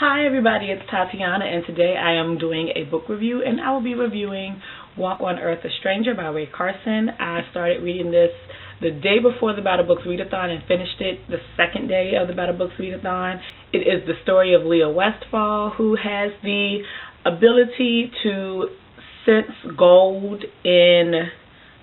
Hi everybody, it's Tatiana, and today I am doing a book review, and I will be reviewing Walk on Earth, a Stranger by Rae Carson. I started reading this the day before the Battle Books Readathon and finished it the second day of the Battle Books Readathon. It is the story of Leah Westfall, who has the ability to sense gold in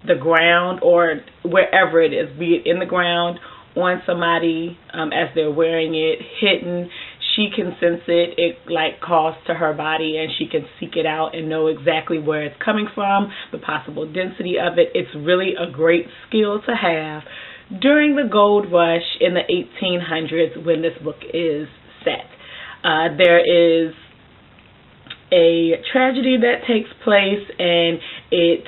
the ground or wherever it is, be it in the ground, on somebody as they're wearing it, hidden. She can sense it. It calls to her body, and she can seek it out and know exactly where it's coming from, the possible density of it. It's really a great skill to have during the gold rush in the 1800s when this book is set. There is a tragedy that takes place, and it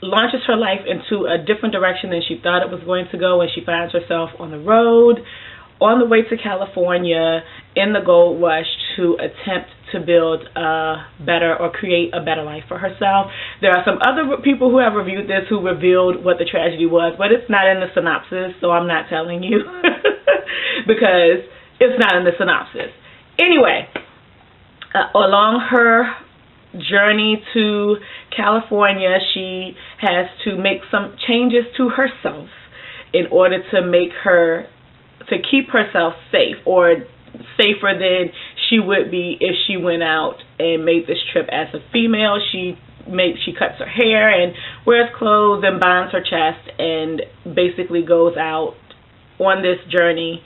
launches her life into a different direction than she thought it was going to go, and she finds herself on the road on the way to California in the gold rush to attempt to build a better or create a better life for herself. There are some other people who have reviewed this who revealed what the tragedy was, but it's not in the synopsis, so I'm not telling you because it's not in the synopsis. Anyway, along her journey to California, she has to make some changes to herself in order to keep herself safe, or safer than she would be if she went out and made this trip as a female. She cuts her hair and wears clothes and binds her chest and basically goes out on this journey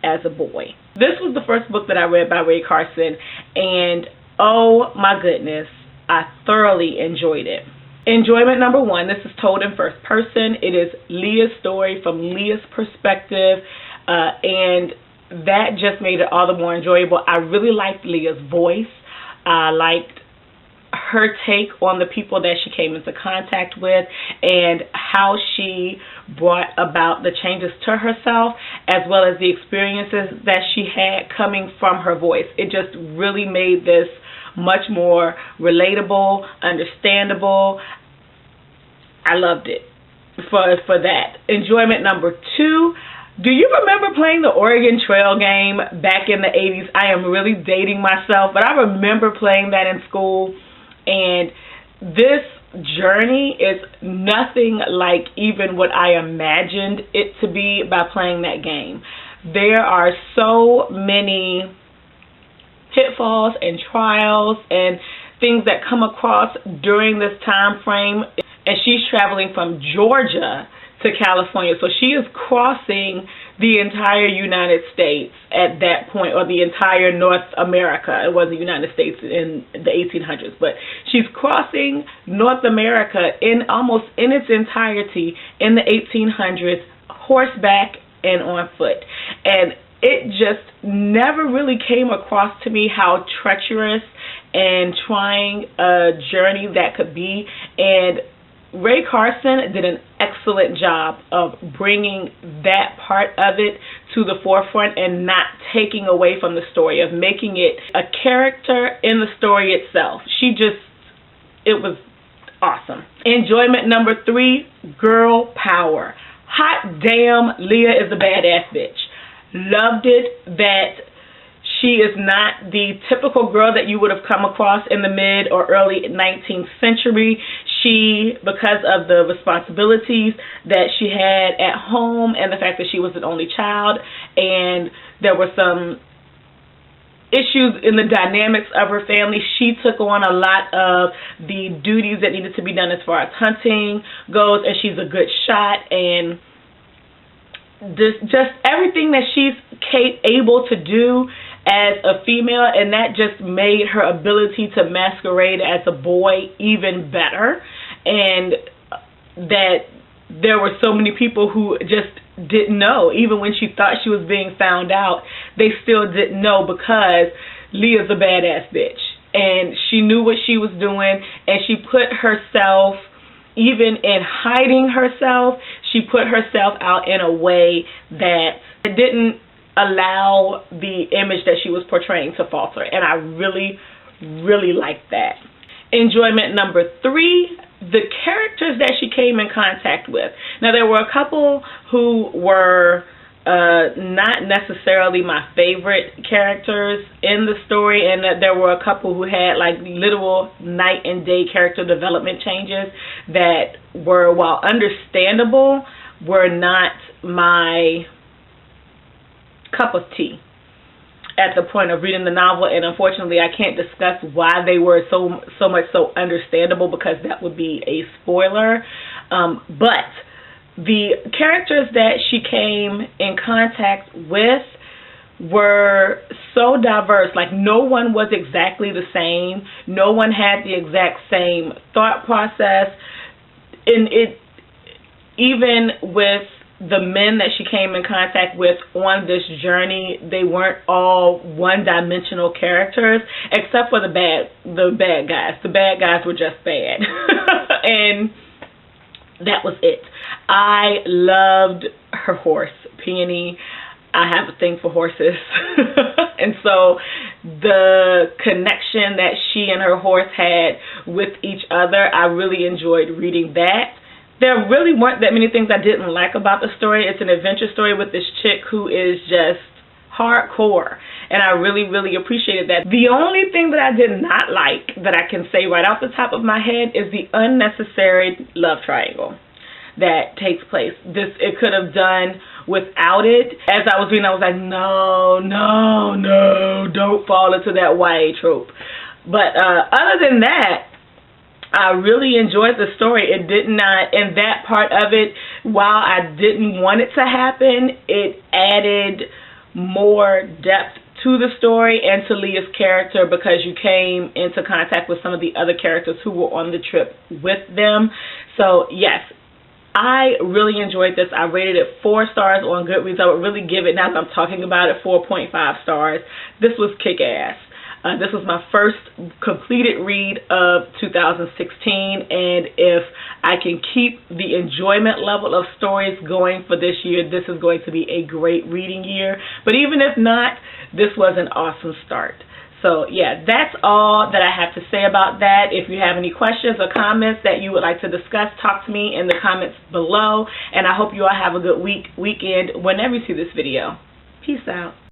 as a boy. This was the first book that I read by Rae Carson, and oh my goodness, I thoroughly enjoyed it. Enjoyment number one, this is told in first person. It is Leah's story from Leah's perspective, and that just made it all the more enjoyable. I really liked Leah's voice. I liked her take on the people that she came into contact with and how she brought about the changes to herself, as well as the experiences that she had coming from her voice. It just really made this much more relatable, understandable. I loved it for that. Enjoyment number two, do you remember playing the Oregon Trail game back in the 80s? I am really dating myself, but I remember playing that in school, and this journey is nothing like even what I imagined it to be by playing that game. There are so many pitfalls and trials and things that come across during this time frame, and she's traveling from Georgia to California, so she is crossing the entire United States at that point, or the entire North America. It wasn't the United States in the 1800s, but she's crossing North America in its entirety in the 1800s, horseback and on foot. And it just never really came across to me how treacherous and trying a journey that could be, and Rae Carson did an excellent job of bringing that part of it to the forefront and not taking away from the story, of making it a character in the story itself. It was awesome. Enjoyment number three, girl power. Hot damn, Leah is a badass bitch. Loved it that she is not the typical girl that you would have come across in the mid or early 19th century. She, because of the responsibilities that she had at home and the fact that she was an only child, and there were some issues in the dynamics of her family, she took on a lot of the duties that needed to be done as far as hunting goes, and she's a good shot, and just everything that she's able to do as a female, and that just made her ability to masquerade as a boy even better, and that there were so many people who just didn't know. Even when she thought she was being found out, they still didn't know, because Leah's a badass bitch, and she knew what she was doing, and she put herself, even in hiding herself, she put herself out in a way that didn't allow the image that she was portraying to falter, and I really, really liked that. Enjoyment number three, the characters that she came in contact with. Now, there were a couple who were not necessarily my favorite characters in the story, and that there were a couple who had like literal night and day character development changes that were, while understandable, were not my cup of tea at the point of reading the novel, and unfortunately I can't discuss why they were so much so understandable, because that would be a spoiler. But the characters that she came in contact with were so diverse. Like, no one was exactly the same. No one had the exact same thought process. And it, even with the men that she came in contact with on this journey, they weren't all one-dimensional characters, except for the bad guys. The bad guys were just bad. And that was it. I loved her horse, Peony. I have a thing for horses. And so the connection that she and her horse had with each other, I really enjoyed reading that. There really weren't that many things I didn't like about the story. It's an adventure story with this chick who is just hardcore, and I really, really appreciated that. The only thing that I did not like, that I can say right off the top of my head, is the unnecessary love triangle that takes place. It could have done without it. As I was reading, I was like, no, don't fall into that YA trope. But other than that, I really enjoyed the story. It did not, and that part of it, while I didn't want it to happen, it added more depth to the story and to Leah's character, because you came into contact with some of the other characters who were on the trip with them. So yes, I really enjoyed this. I rated it 4 stars on Goodreads. I would really give it, now that I'm talking about it, 4.5 stars. This was kick-ass. This was my first completed read of 2016, and if I can keep the enjoyment level of stories going for this year, this is going to be a great reading year. But even if not, this was an awesome start. So yeah, that's all that I have to say about that. If you have any questions or comments that you would like to discuss, talk to me in the comments below, and I hope you all have a good weekend whenever you see this video. Peace out.